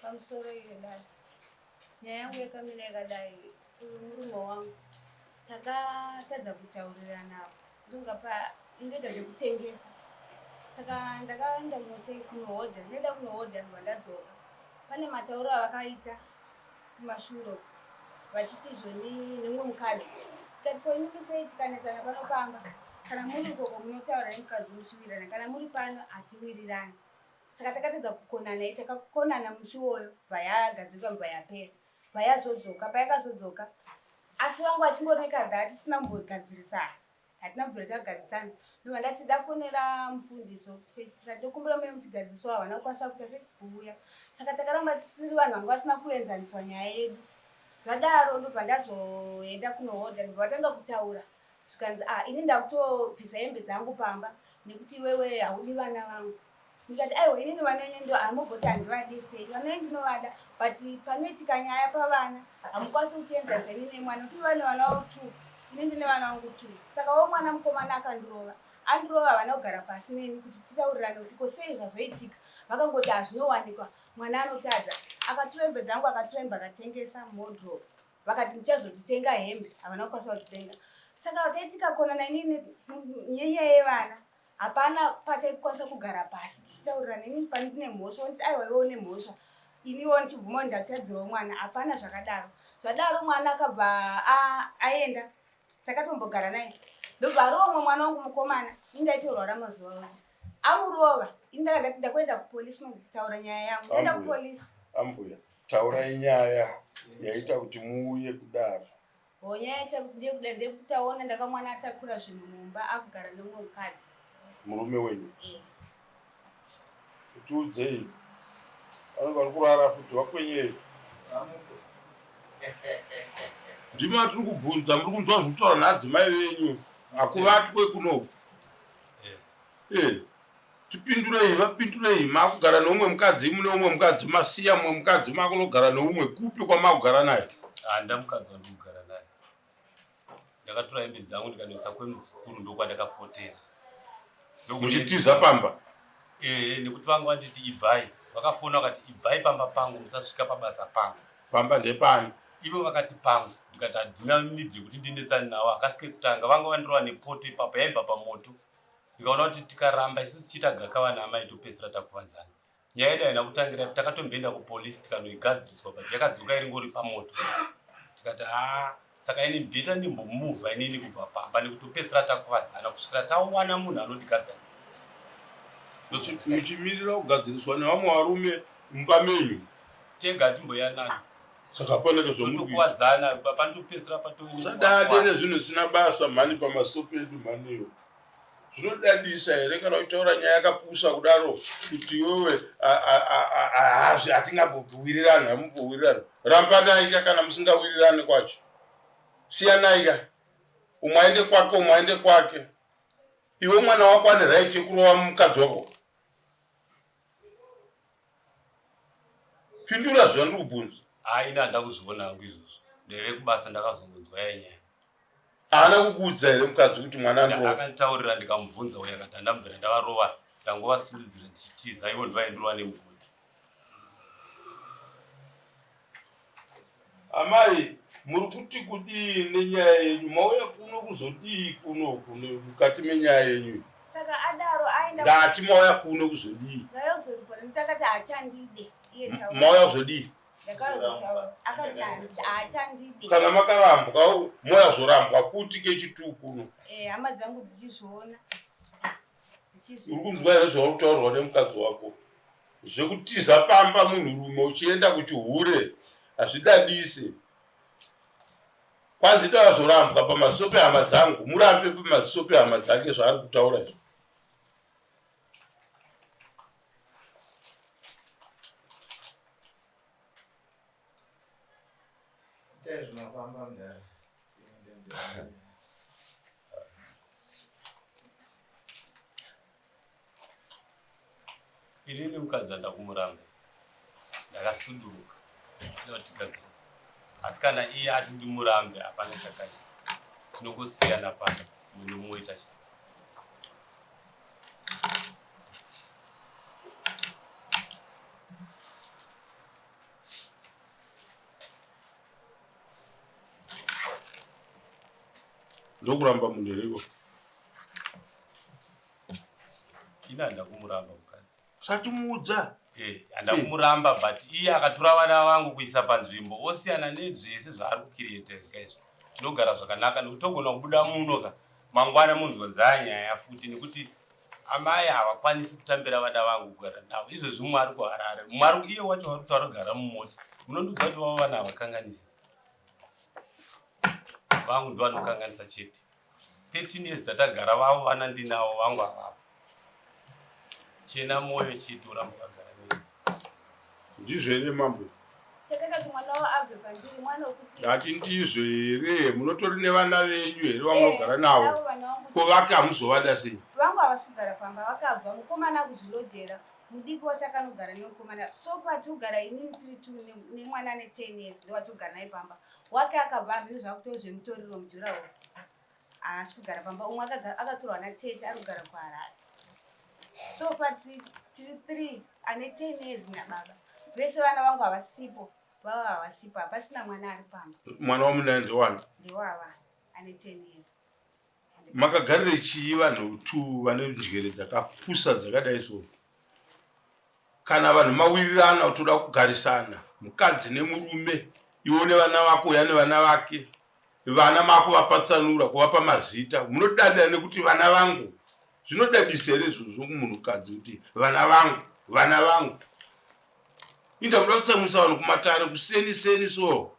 pamusoro iyo dai nyaya yangu yakamira yakadai murume wangu takatadza kutaurirana ndongapa ingoita zvekutengesa saka ndakaenda kunohodha ndaenda kunohodha ndobva ndadzoka pane matauro avakaita kumashure vachiti izvoni nemumwe mukadzi tikati koinibisei tikanetsana panopamba kana muri ukoko munotaura nemukadzi muchiwirirana kana muri pano hatiwirirani saka takatedza kukonana takakonana musi woyo bva yagadzirwa bva yapera bva yazodzoka payakazodzoka asi vangu vachingoreka hati tisina kumbogadzirisana hatina kubvira tagadzisana ndobva ndati dafonera mufundisi wekuchechi tikati tokumbira mune muchigadziso havana kukwanisa kuti ase kuuya saka takaramba tisiri vanhu vanga vasina kuenzaniswa nyaya yedu zvadaro ndobva ndazoenda kunohodha ndobva vatanga kutaura zvikanzi ini ndakutobvisa hembe dzangu pamba nekuti iwewe haudi vana vangu ndikati aiwa inini vana venyu ndo hamugoti handivadisei vana venyu ndinovada but panoitika nyaya pavana hamukwanisi kutienzanisa ini nemwana kuti vane vana vavo 2 ini ndine vana vangu 2 saka wo mwana mukomana akandirova andirova havana kugara pasi neni kuti titaurirane kuti ko sei zvazoitika vakangoti hazvinowanikwa mwana anotadza akatora hembe dzangu akatora hembe akatengesa modrop vakati ndichazotitenga hembe havana kukwanisa kutitenga saka taitika konana inini nyaya yevana hapana pataikukwanisa kugara pasi tichitaurirana ini pani ndine mhosva onditi aiwa iwe une mhosva iniwo ndichibvuma ndatadzirawo mwana hapana zvakadaro zvadaro mwana akabva aenda takatombogara naye ndobva aromwe mwana wangu mukomana indaitorwara mazuva ose amurova ndakuenda kupolisi nokutaura nyaya yangu ndaenda kupolisi ambuya taurai nyaya yaita kuti muuye kudaro nyaya yaita kuti ndiye kuda ndekuti taona ndakamwana atakura zvinhu mumba akugara nomwe mukadzi murume wenyu tiudzei vanenge vari kurara futi wakwenyei ndimi atiri kubvunza muri kunzwa zvekutaura naadzimai venyu hakuvatwe kunoku tipindurei vapindurei makugara neumwe mukadzi mune umwe mukadzi masiya mumwe mukadzi makunogara neumwe kupi kwamakugara naye handa mukadzi wandikugara naye ndakatora hembe dzangu ndikanoisa kwemuzukuru ndokwandakapotera muchitiza pamba nekuti vangu vanditi ibvai vakafona vakati ibvai pamba pangu musasvika pabasa pangu pamba ndepani ivo vakati pangu ndikati handina nidzi yekuti ndinetsani navo akasike kutanga vanga vandirova nepoto ipapa yaibva pamoto ndikaona kuti tikaramba isusu tichiita gakava naamai topedzisira takuvadzana nyaya yedu haina kutangira takatomboenda kupolisi tikanoigadziriswa but yakadzoka iringori pamoto tikati saka ini bheta ndimbomuvha inini kubva pamba nekutopedzisira takuvadzana kusvikira tawana munhu anotigadzirisa muchimirira kugadziriswa nevamwe varume mumba menyu tega timboyanana saka paneke zvomukuwadzana panotopedzisira pasadade nezvinhu zvisina basa mhani pamasopo edu mhaniyo zvinodadisa here kana kutaura nyaya yakapusa kudaro kuti iwewe hatingambowirirana hamumbowirirana rambanaika kana musingawirirane kwacho siyanaika umwe aende kwake umwe aende kwake iwe mwana wako ane right yekurova mukadzi wako pindura zvandiri kubvunza ina handa kuzviona hangu izvozvo ndeve kubasa ndakazongonzwa yenyaya haana kukuudza here mukadzi kuti mwana andiro akanditaurira ndikamubvunza uye akati handambvira ndavarova ndangovasurudzira ndichitiza ivo ndivaendirwa nemugodi amai muri kuti kudii nenyaya yenyu mauya kuno kuzodii kuno mukati menyaya yenyu saka adaro aenda ndati mauya kuno kuzodii ngayozoripora nditakati haachandide iye taura mauya kuzodii ndakazotaura akati haachandide kana makarambwa mauya kuzorambwa futi kechituu kuno hama dzangu dzichizviona uri kunzwa here zvauri kutaurwa nemukadzi wako zvekutiza pamba munhurume uchienda kuchihure hazvidadise kwanzi tavazorambwa pamasope hama dzangu murambe pamasope hama dzake zvaari kutaura izvo inini mukadzi andakumuramba ndakasunduruka ndinotigadzirisa asi kana iye ati ndimurambe hapana chakaita tinongosiyana pano mumwe nomumwe ita chii ndokuramba munhu hereko ina ndakumuramba mukadzi satimuudza handakumuramba but iye akatora vana vangu kuisa panzvimbo osiyana nezvese zvaari kukiretenga izvo tinogara zvakanaka nekuti togona kubuda muno ka mangwana munzwa nyaya futi nekuti amai havakwanisi kutambira vana vangu kugara navo izvezvi mumwe ari kuharare mumwe iye wacho vari kuti varigara mumota munondudza kuti vavo vana havakanganisa vangu ndovanokanganisa chete 13 years dzatagara vavo vana ndinavo vangu havavo chena moyo chete uramba kagara nei ndizvo here mambo chakati mwana wavo abve pandiri mwana wekuti ati ndizvo here munotori nevana venyu here vamunogara navo kovake hamuzovada sei vangu havasi kugara pamba vakabva mukomana kuzvilodhera mudiki wacho akanogara nemukomana sofa tiugara inini tiri tu nemwana ane 10 years ndowatiugara naye pamba wake akabva hamene zvakuto zvemutoriro mujuraho haasi kugara pamba umwe akatorwa natete ari kugara kuharare sofa tiri 3 ane 10 years nababa vese vana vangu havasipo vavo havasipo hapasina mwana ari pamba mwana wamunai ndewani ndewava ane 10 years makagarire chii vanhu tu vane njere dzakapusa dzakadai so kana vanhu mawirirana utoda kugarisana mukadzi nemurume iwo nevana vako uya nevana vake vana mako vapatsanura kuvapa mazita munodada nekuti vana vangu zvinodadisa here izvozvo kumunhukadzi kuti vana vangu inda muda kutsamwisa vanhu kumatare kuseni so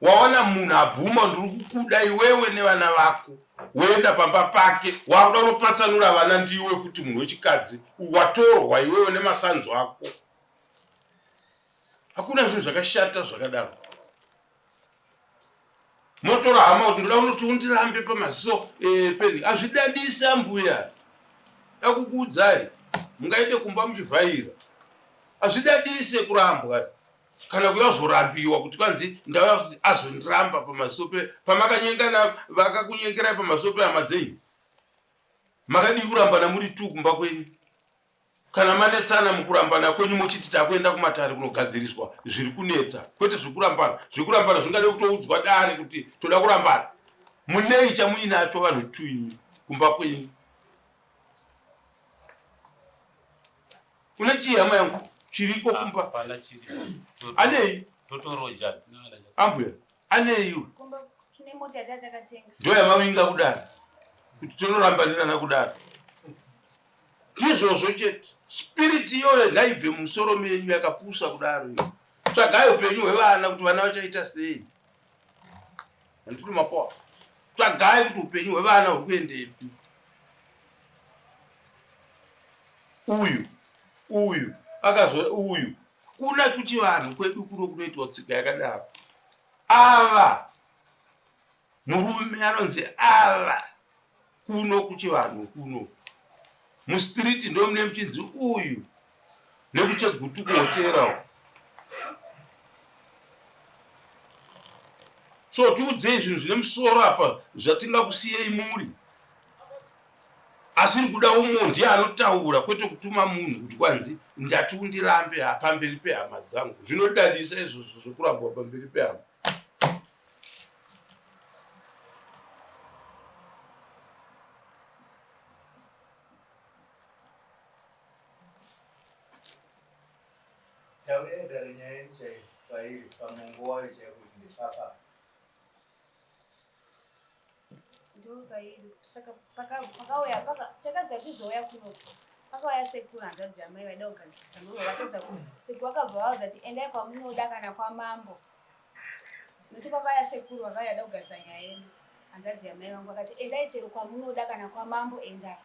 waona munhu abhuma ndiri kukuda iwewe nevana vako woenda pamba pake wakuda kunopatsanura vana ndiwe kuti munhu wechikadzi watorwa iwewe nemasanzo ako hakuna zvinhu zvakashata zvakadaro motora hama kuti ndoda kunoti undirambe pamaziso peni hazvidadisa mbuya dakukuudzai mungaite kumba muchivhaira hazvidadise kurambwa kana kuyazorambiwa kuti kwanzi ndauya kuti azondiramba pamasope pamakanyengana vakakunyengerai pamasope hama dzenyu makadii kurambana muri tu kumba kwenyu kana manetsana mukurambana kwenyu muchiti takuenda kumatare kunogadziriswa zviri kunetsa kwete zvekurambana zvingade kutoudzwa dare kuti toda kurambana munei chamuinacho vanhu tu imi kumba kwenyu una chii hama yangu chiriko kumba pana chiri anei totoroja ambuya anei kumba kine mota dzatakatenga ndo yamavinga kudaro kuti tonorambanirana kudaro ndizvozvo chete spiriti iyoyo ngaibve mumusoro menyu yakapusa kudaro tsvagai upenyu hwevana kuti vana vachaita sei handiti mapawa tsvagai kuti upenyu hwevana huri kuendepi uyu akazo uyu kuna kuti vanhu kwedu kuno kunoitwa tsika yakadaro ava murume anonzi ava kuno kuti vanhu kuno mustriti ndo mune muchinzi uyu nekuchegutu kuhotera so tiudzei zvinhu zvine musoro apa zvatingakusiyei muri asiri kuda umwe ndiye anotaura kwete kutuma munhu kuti kwanzi ndati undirambe pamberi pehama dzangu zvinodadisa izvozvo zvekurambwa pamberi pehama saka pakauya chakazi atizoya kuno pakauya sekuru hanzvadzi amai vaida kugadzisa ndo vatodza kuti sekuru vakabva vaudza kuti endai kwamunoda kana kwamambo nokuti pakauya sekuru vakauya ada kugadzisa nyaya yedu hanzvadzi amai vangu vakati endai chero kwamunoda kana kwamambo endai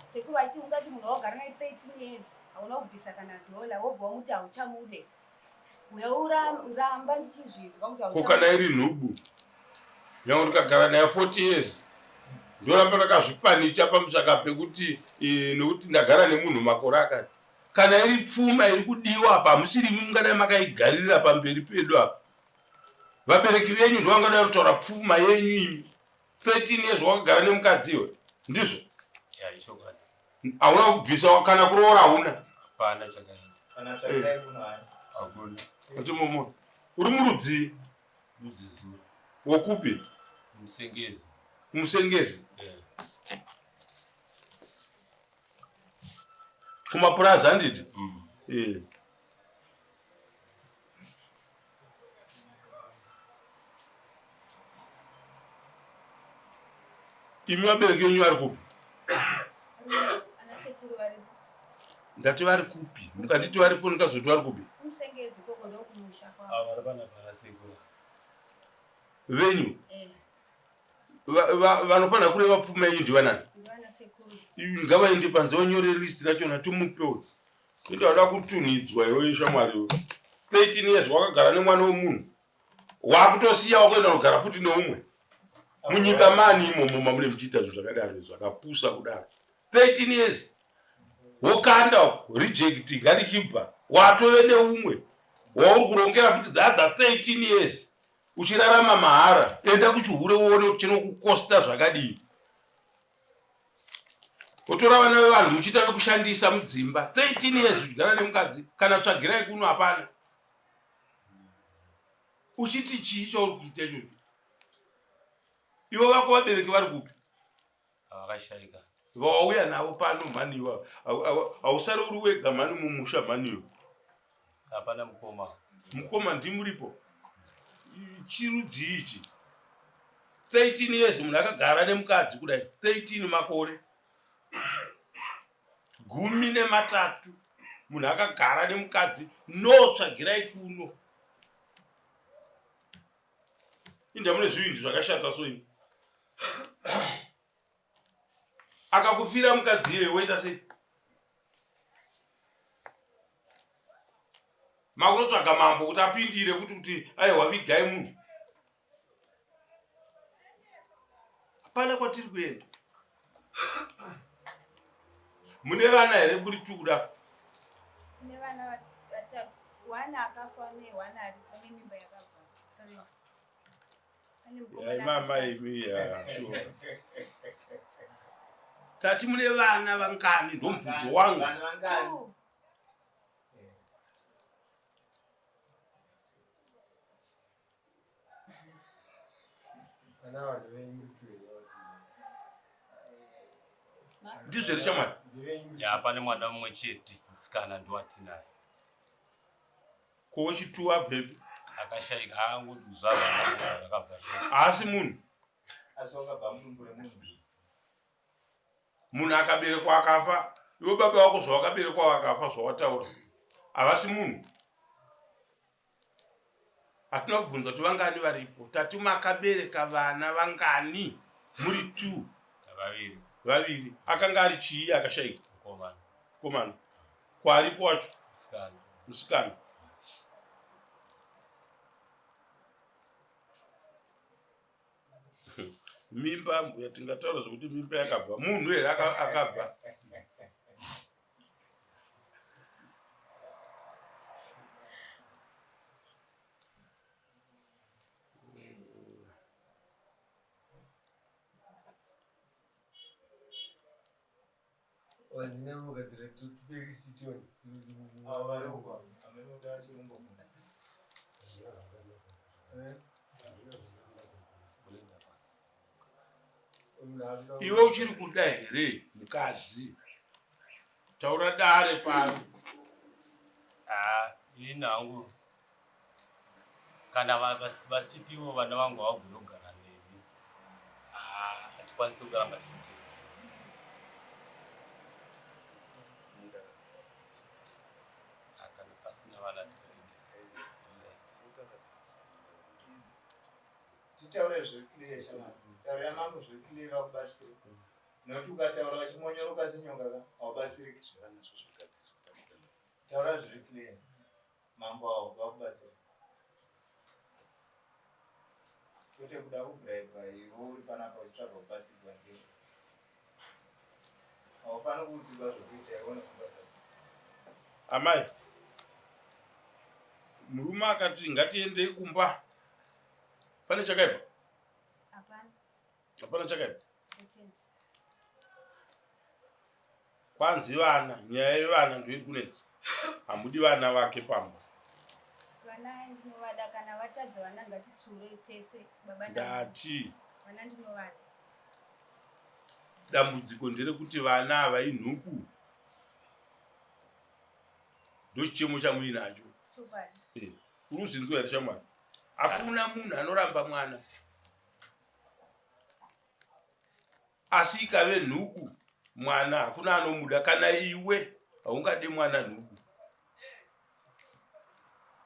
sekuru vachiti ungati munhu waugara naye 13 years hauna kubvisa kana $, wobva wamuti hauchamude uya uramba ndichizvidzwa kuti kokana iri nhubu nyange ndikagara naye 40 years ndoramba ndakazvipanicha pamusaka pekuti nekuti ndagara nemunhu makore akati kana iri pfuma iri kudiwa apa hamusiri mungadai makaigarira pamberi pedu apa vabereki venyu ndovangadai kutaura pfuma yenyu imi 13 years wakagara nemukadziwe ndizvo hauna kubvisa kana kuroora hauna pana chakaenda uri murudzii Mzezuru. Wokupi? Msengezi. Msengezi? Kumapurazi handiti? Imi vabereki venyu vari kupi? Anasekuru varipo. Ndati vari kupi? Mukanditi varipo ndikazoti vari kupi? Msengezi koko ndokumusha kwavo. Vari pana sekuru. Venyu? Vanofana kureva pfuma yenyu ndivanani? Ndivana sekuru. Ngavaende panze vanyore list rachona timupewo. Inde wada kutunidzwa iwe shamwari. 13 years wakagara nemwana wemunhu. Wakutosiya wakuenda kugara futi neumwe. Munyika mani imomo mamune muchiita zvinhu zvakadaro zvakapusa kudaro. 13 years. Wokanda reject gari chibva. Watove neumwe. Wauri kurongera futi dzadza 13 years. Uchirarama mahara. Enda kuchihure uone kuti chinokukosta zvakadii. Utora vana vevanhu muchitanga kushandisa mudzimba 13 years uchigara nemukadzi kana tsvagirai kuno hapana. Uchiti chii chauri kuita ichocho? Ivo vako vabereki vari kupi? Vakashaika. Vauya navo pano mhaniwa. Hausari uri wega mhani mumusha mhaniwa. Hapana mukoma. Mukoma ndimuripo. Chirudzi ichi. 13 years munhu akagara nemukadzi kudai. 13 makore. 13 munhu akagara nemukadzi notsvagirai kuno. Inda mune zvinhu zvakashata so ini. Akakufira mukadzi iye woita sei? Makunotsvaga mambo kuti apindire futi kuti aiwa vigai munhu. Hapana kwatiri kuenda. Mune vana here muri tukuda? Mune vana vatatu. Wana akafa newana aripo nemimba yakabva. Mama imi ya sure. Tati mune vana vangani ndomubvudzo wangu. Ndizvo here shamwari? Ya pane mwana mumwe chete musikana ndiwatinaye. Ko chituwa baby. Akashaika hangu kuzvava rakabva shaka. Asi munhu. Asonga bambumbure munhu. Munhu akaberekwa akafa. Iwe baba wako zvawakaberekwa wakafa zvawataura. Havasi munhu. Hatina kubvunza kuti vangani varipo. Tati makabereka vana vangani muri 2. Vaviri. Akanga ari chii akashaika? Komana. Kwaripo wacho? Musikana. Mimba mbuya tingataura zvokuti mimba yakabva. Munhu here akabva. Wandinamuka director tupeki sitoni. Avaruka. Amenoda chirumbo kunasi. Iwe uchiri kuda here mukadzi? Taura dare pano. Ini nangu kana vasitiwo vana vangu vagunogara nemi. Hatikwanisi kugara matifutis. Kana pasina vana tifutis. Titaure zvekile shama. Taura mambo zvekile vakubatsira. Nokuti ukataura vachimonyoroka senyonga haubatsiriki zvevana zvozvikadzisa. Taura zvekile mambo avo vakubatsira. Kwete kuda kubraiba iwe uri panapa uchitsvaga kubatsirwa ngei. Haufani kuudzirwa zvokuita iwe nekubatsira. Amai. Murume akati ngatiendei kumba. Pane chakaipa? Hapana chakaipa. Kwanzi vana, nyaya yevana ndoiri kunetsa. Hamudi vana vake pamba. vana ndinovada kana vatadza vana ngatitsure tese baba ndati vana ndinovada. dambudziko nderekuti vana havai nhuku. Ndochichemo chamuinacho. Chokwadi. Uruzinzwa here shamwari? Hakuna munhu anoramba mwana. Asi ikave nhuku mwana hakuna anomuda. Kana iwe haungade mwana nhuku.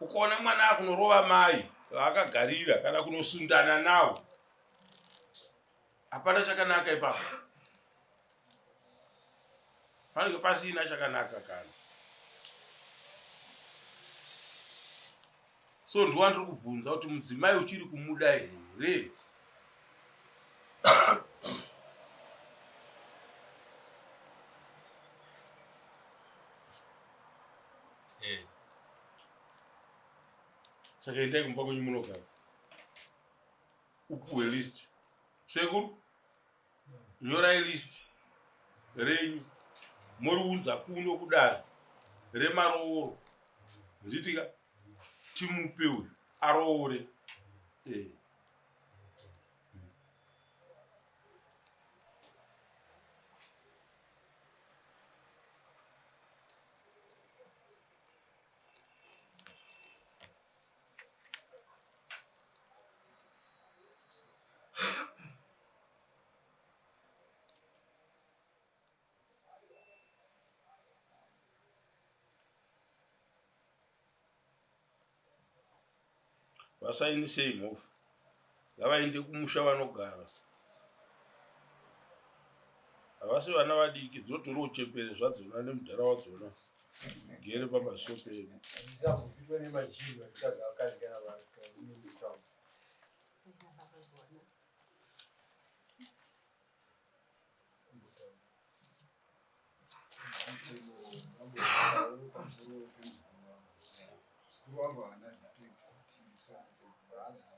Ukaona mwana akunorova mai vaakagarira kana kunosundana nawo, hapana chakanaka ipapo. Panenge pasina chakanaka kana. So ndwandiri kubvunza kuti mudzimai uchiri kumuda here? Saka endai kumba kwenyu munogara. Upuhwe list. Sekuru, nyorai list renyu. Muriunza kuno kudara. Remarooro. Nditika timupewe aroore. Vasainise mhovha. Ngavaende kumusha vanogara. Havasi vana vadiki dzotoriwo chembere zvadzona nemudhara wadzona. Gere pamasoko edu. Ndizakuvitwa nemajinga ndichaga akazikana vasika nemutamu. Sikuru wangu haana respect kuti sasa basi